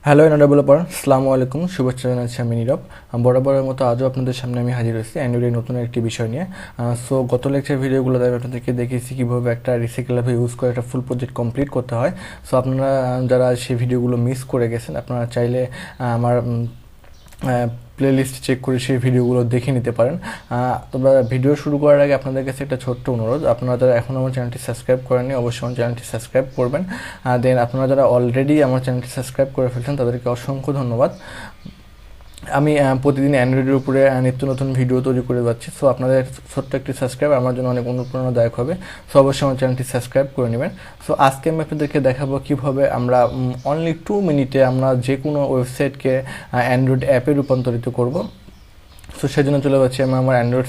Hello developer, আসসালামু আলাইকুম। শুভেচ্ছা জানাচ্ছি আমি নীরব। বরাবরের মতো আজও আপনাদের সামনে আমি হাজির হয়েছি অ্যান্ড্রয়েডের নতুন একটি বিষয় নিয়ে। সো গত লেকচার ভিডিওগুলোতে আমি আপনাদেরকে দেখিয়েছি কীভাবে একটা রিসাইকেলেবল ইউজ করে একটা ফুল প্রজেক্ট কমপ্লিট করতে হয়। সো আপনারা যারা সেই ভিডিওগুলো মিস করে গেছেন, আপনারা চাইলে আমার প্লেলিস্ট চেক করে সেই ভিডিওগুলো দেখে নিতে পারেন। তবে ভিডিও শুরু করার আগে আপনাদের কাছে একটা ছোট্ট অনুরোধ, আপনারা যারা এখনও আমার চ্যানেলটি সাবস্ক্রাইব করেননি অবশ্যই আমার চ্যানেলটি সাবস্ক্রাইব করবেন। দেন আপনারা যারা অলরেডি আমার চ্যানেলটি সাবস্ক্রাইব করে ফেলছেন তাদেরকে অসংখ্য ধন্যবাদ। আমি প্রতিদিন অ্যান্ড্রয়েডের উপরে নিত্য নতুন ভিডিও তৈরি করে যাচ্ছি। সো আপনাদের ছোট্ট একটি সাবস্ক্রাইব আমার জন্য অনেক অনুপ্রেরণাদায়ক হবে। সো অবশ্যই আমার চ্যানেলটি সাবস্ক্রাইব করে নেবেন। সো আজকে আমি আপনাদেরকে দেখাবো কীভাবে আমরা অনলি 2 মিনিটে আমরা যে কোনো ওয়েবসাইটকে অ্যান্ড্রয়েড অ্যাপে রূপান্তরিত করব। সো সেজন্য চলে যাচ্ছি আমি আমার অ্যান্ড্রয়েড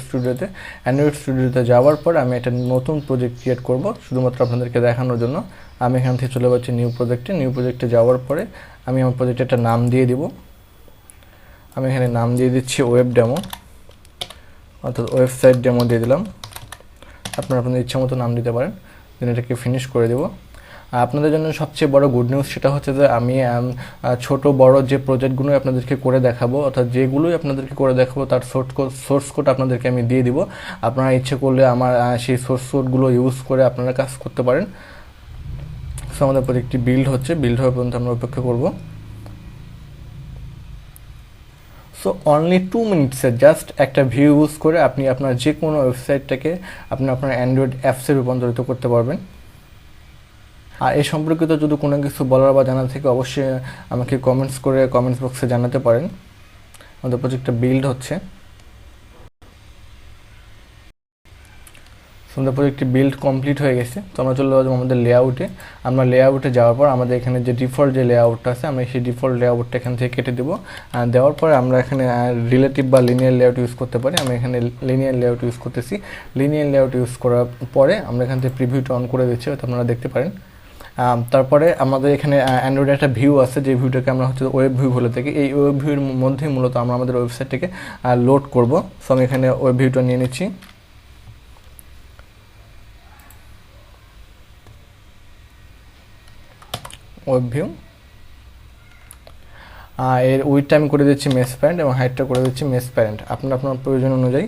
স্টুডিওতে যাওয়ার পর আমি একটা নতুন প্রজেক্ট ক্রিয়েট করব শুধুমাত্র আপনাদেরকে দেখানোর জন্য। আমি এখান থেকে চলে যাচ্ছি নিউ প্রজেক্টে যাওয়ার পরে আমি আমার প্রজেক্টে একটা নাম দিয়ে দিব। আমি এখানে নাম দিয়ে দিচ্ছি ওয়েব ডেমো, অর্থাৎ ওয়েবসাইট ডেমো দিয়ে দিলাম। আপনারা আপনাদের ইচ্ছা মতো নাম দিতে পারেন। দেন এটাকে ফিনিশ করে দেবো। আপনাদের জন্য সবচেয়ে বড় গুড নিউজ সেটা হচ্ছে যে আমি ছোট বড় যে প্রজেক্টগুলো আপনাদেরকে করে দেখাবো, অর্থাৎ যেগুলোই আপনাদেরকে করে দেখাবো তার সোর্স কোড আপনাদেরকে আমি দিয়ে দিব। আপনারা ইচ্ছে করলে আমার সেই সোর্স কোডগুলো ইউজ করে আপনারা কাজ করতে পারেন। সো আমাদের প্রজেক্টটি বিল্ড হওয়া পর্যন্ত আমরা অপেক্ষা করব। সো অনলি 2 মিনিটসে জাস্ট একটা ভিউ ইউজ করে আপনি আপনার যে কোনো ওয়েবসাইটটাকে আপনি আপনার অ্যান্ড্রয়েড অ্যাপসে রূপান্তরিত করতে পারবেন। আর এই সম্পর্কিত যদি কোনো কিছু বলার বা জানার থেকে অবশ্যই আমাকে কমেন্টস বক্সে জানাতে পারেন। আমাদের প্রজেক্টটা বিল্ড হচ্ছে। আমাদের প্রজেক্টটি বিল্ড কমপ্লিট হয়ে গেছে। তো আমরা চলে যাবো আমাদের লেআউটে। আমরা লেআউটে যাওয়ার পর আমাদের এখানে যে ডিফল্ট যে লেআউটটা আছে আমরা সেই ডিফল্ট লেআউটটা এখান থেকে কেটে দেবো। দেওয়ার পরে আমরা এখানে রিলেটিভ বা লিনিয়ার লেআউট ইউজ করতে পারি। আমি এখানে লিনিয়ার লেআউট ইউজ করতেছি। লিনিয়ার লেআউট ইউজ করার পরে আমরা এখান থেকে প্রিভিউটা অন করে দিচ্ছি, হয়তো আপনারা দেখতে পারেন। তারপরে আমাদের এখানে অ্যান্ড্রয়েডে একটা ভিউ আছে, যে ভিউটাকে আমরা হচ্ছে ওয়েব ভিউ বলে থাকি। এই ওয়েব ভিউর মধ্যেই মূলত আমরা আমাদের ওয়েবসাইটটাকে লোড করব। সো আমি এখানে ওয়েব ভিউটা নিয়ে নিচ্ছি। ওয়েব ভিউ এর উইডটা আমি করে দিচ্ছি মেস প্যারেন্ট এবং হাইটটা করে দিচ্ছি মেস প্যারেন্ট। আপনার আপনার প্রয়োজন অনুযায়ী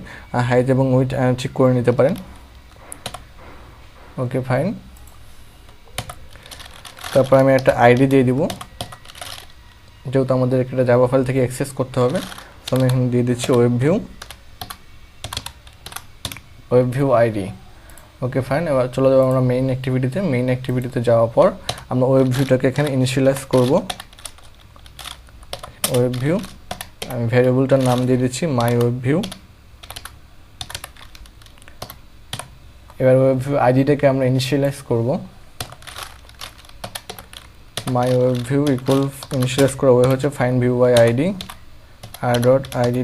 হাইট এবং উইড ঠিক করে নিতে পারেন। ওকে, ফাইন। তারপর আমি একটা আইডি দিয়ে দিব, যেহেতু আমাদের একটা জাভা ফাইল থেকে অ্যাক্সেস করতে হবে। তো আমি এখানে দিয়ে দিচ্ছি ওয়েব ভিউ আইডি। ওকে, ফাইন। এবার চলে যাবো আমরা মেইন অ্যাক্টিভিটিতে যাওয়ার পর আমরা ওয়েব ভিউটাকে এখানে ইনিশিয়ালাইজ করব। ওয়েব ভিউ, আমি ভ্যারিয়েবলটার নাম দিয়ে দিচ্ছি মাই ওয়েব ভিউ। এবার ওয়েব ভিউ আইডিটাকে আমরা ইনিশিয়ালাইজ করব। My web view equal initialize করা ওয়ে হচ্ছে find view by ID .id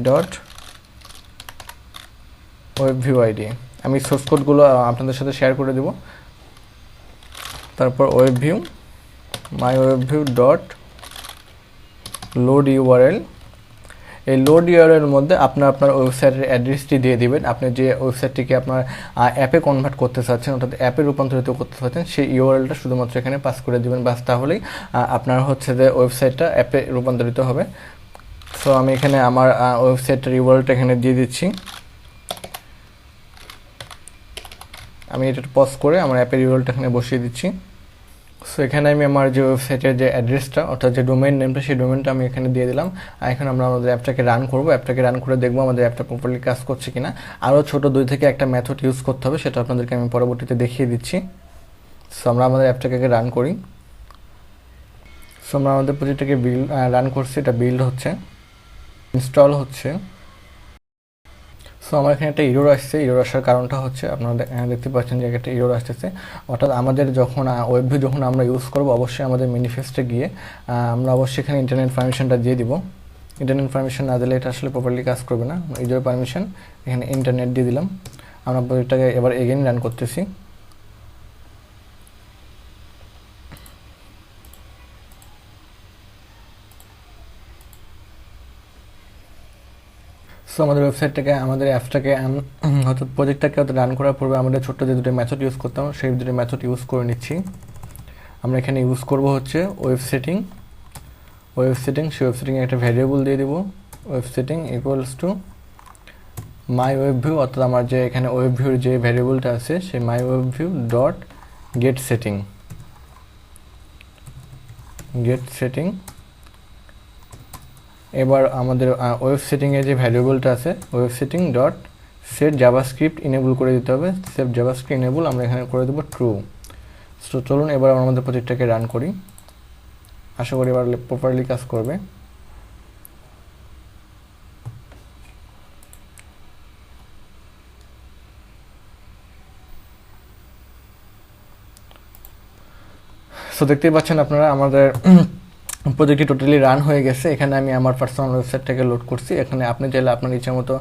web view ID. আমি সোর্স কোডগুলো আপনাদের সাথে শেয়ার করে দেব। তারপর web view my web view dot load URL. এই লোড ইউআরএল এর মধ্যে আপনার ওয়েবসাইটের অ্যাড্রেসটি দিয়ে দিবেন। আপনি যে ওয়েবসাইটটিকে আপনার অ্যাপে কনভার্ট করতে চাচ্ছেন, অর্থাৎ অ্যাপে রূপান্তরিত করতে চাচ্ছেন, সেই ইউআরএলটা শুধুমাত্র এখানে পাস করে দিবেন। বাস তাহলেই আপনার হচ্ছে যে ওয়েবসাইটটা অ্যাপে রূপান্তরিত হবে। সো আমি এখানে আমার ওয়েবসাইটের ইউআরএলটা এখানে দিয়ে দিচ্ছি। আমি এটা পজ করে আমার অ্যাপের ইউআরএলটা এখানে বসিয়ে দিচ্ছি। সো এখানে আমি আমার যে ওয়েবসাইটের যে অ্যাড্রেসটা, অর্থাৎ যে ডোমেইন নেমটা, সেই ডোমেইনটা আমি এখানে দিয়ে দিলাম। আর এখন আমরা আমাদের অ্যাপটাকে রান করব। অ্যাপটাকে রান করে দেখবো আমাদের অ্যাপটা প্রপারলি কাজ করছে কিনা। আরও ছোটো 2 থেকে একটা মেথড ইউজ করতে হবে, সেটা আপনাদেরকে আমি পরবর্তীতে দেখিয়ে দিচ্ছি। সো আমরা আমাদের অ্যাপটাকে রান করি। সো আমরা আমাদের প্রজেক্টটাকে রান করছি, এটা বিল্ড হচ্ছে, ইনস্টল হচ্ছে। সো আমার এখানে একটা এরর আসছে। এরর আসার কারণটা হচ্ছে আপনারা দেখতে পাচ্ছেন যে একটা এরর আসতেছে। অর্থাৎ আমাদের যখন ওয়েব ভিউ যখন আমরা ইউজ করব, অবশ্যই আমাদের ম্যানিফেস্টে গিয়ে আমরা অবশ্যই এখানে ইন্টারনেট পারমিশনটা দিয়ে দিব। ইন্টারনেট পারমিশন না দিলে এটা আসলে প্রপারলি কাজ করবে না। ইউজার পারমিশন, এখানে ইন্টারনেট দিয়ে দিলাম। আমরা প্রজেক্টটাকে এবার এগেইন রান করতেছি। সো আমাদের ওয়েবসাইটটাকে, আমাদের অ্যাপসটাকে, হয়তো প্রজেক্টটাকে রান করার পূর্বে আমাদের ছোট্ট যে 2টি মেথড ইউজ করতাম, সেই 2টি মেথড ইউজ করে নিচ্ছি। আমরা এখানে ইউজ করব হচ্ছে ওয়েব ওয়েব সেটিং, সেই ওয়েব সেটিংয়ে একটা ভ্যারিয়েবল দিয়ে দিব, web setting equals to my web view, অর্থাৎ আমার যে এখানে ওয়েব ভিউর যে ভ্যারিয়েবলটা আছে সেই মাই web view dot gate setting, এবার আমাদের ওয়েব সেটিংয়ে যে ভ্যারিয়েবলটা আছে web setting dot set JavaScript enable করে দিতে হবে, সেট জাভাস্ক্রিপ্ট ইনেবল আমরা এখানে করে দেবো ট্রু। সো চলুন এবার আমরা আমাদের প্রজেক্টটাকে রান করি, আশা করি এবার প্রপারলি কাজ করবে। সো দেখতেই পাচ্ছেন আপনারা আমাদের প্রজেক্টটি টোটালি রান হয়ে গেছে। এখানে আমি আমার পার্সোনাল ওয়েবসাইটটাকে লোড করছি। এখানে আপনি চাইলে আপনার ইচ্ছা মতো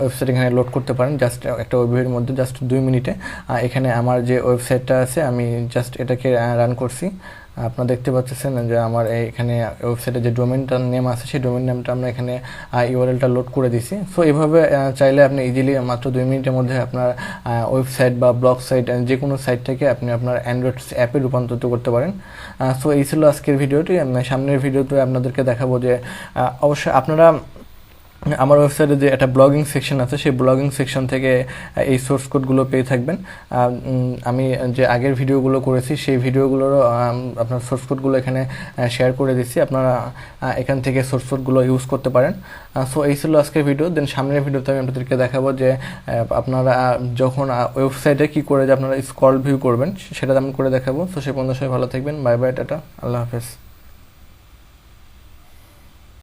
ওয়েবসাইট এখানে লোড করতে পারেন, জাস্ট একটা ওয়েবের মধ্যে জাস্ট 2 মিনিটে। এখানে আমার যে ওয়েবসাইটটা আছে আমি জাস্ট এটাকে রান করছি। আপনারা দেখতে পাচ্ছেন যে আমার এখানে ওয়েবসাইটে যে ডোমেনটার নেম আছে সেই ডোমেন নেমটা আমরা এখানে ইউআরএলটা লোড করে দিছি। সো এইভাবে চাইলে আপনি ইজিলি মাত্র 2 মিনিটের মধ্যে আপনার ওয়েবসাইট বা ব্লগ সাইট যে কোনো সাইট থেকে আপনি আপনার অ্যান্ড্রয়েড অ্যাপে রূপান্তরিত করতে পারেন। সো এই ছিল আজকের ভিডিওটি। সামনের ভিডিওতে আপনাদেরকে দেখাবো যে অবশ্যই আপনারা আমার ওয়েবসাইটে যে একটা ব্লগিং সেকশন আছে সেই ব্লগিং সেকশন থেকে এই সোর্স কোডগুলো পেয়ে থাকবেন। আমি যে আগের ভিডিওগুলো করেছি সেই ভিডিওগুলোরও আপনার সোর্স কোডগুলো এখানে শেয়ার করে দিচ্ছি, আপনারা এখান থেকে সোর্স কোডগুলো ইউজ করতে পারেন। সো এই ছিল আজকের ভিডিও। দেন সামনের ভিডিওতে আমি আপনাদেরকে দেখাবো যে আপনারা যখন ওয়েবসাইটে কী করে যে আপনারা স্ক্রল ভিউ করবেন সেটা আমি করে দেখাবো। সো সে পর্যন্ত সবাই ভালো থাকবেন, বাই বাই, টাটা, আল্লাহ হাফেজ।